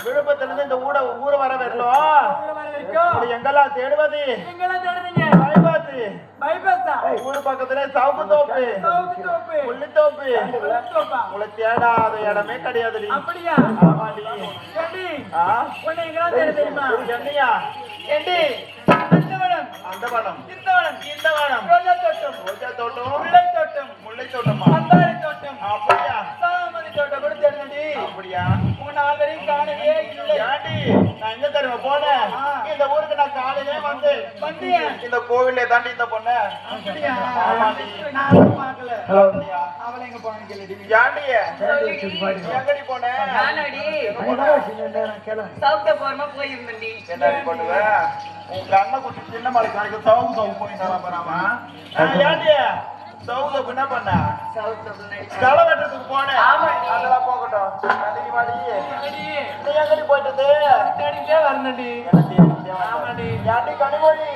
விழுப்புரத்துல இந்த ஊரை வர வரலும் எங்கெல்லாம் தேடுவது ஊரு பக்கத்துல சவுக்கு தோப்பு புள்ளித்தோப்பு உங்களை தேடாத இடமே கிடையாது. அந்த படம் இந்த படம் ரோஜா தோட்டம் முல்லை தோட்டம் அப்படியா சாமந்தி தோட்டம் கூட தெரிஞ்சு அப்படியா உங்க நாலரையும் காணவே இல்லை. நான் எங்க தெரியுமா போனேன் இந்த ஊருக்கு நான் காலையிலே வந்து இந்த கோவிலே தாண்டி இந்த பொண்ணு அவளை எங்க போன கேள்வி எங்கடி போனேன் என்ன பண்ணுவேன் உங்க அண்ணன் குட்டி சின்ன மலை காய்க்கு சவுக்கு போயிட்டாராமா ஏண்டி சவுக்கு என்ன பண்ண களை வெட்டுறதுக்கு போனேன் அதெல்லாம் போகட்டும். நீ எங்கடி போயிட்டது வரணுடி யாண்டி கனிமொழி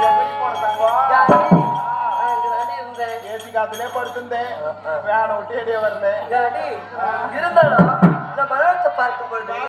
எங்கடி போன தங்கம் ஏசி காத்துலயே படுத்திருந்தேன் வேனை விட்டு எடியே வரல இருந்தாலும் இந்த மரத்தை பார்க்கும் பொழுது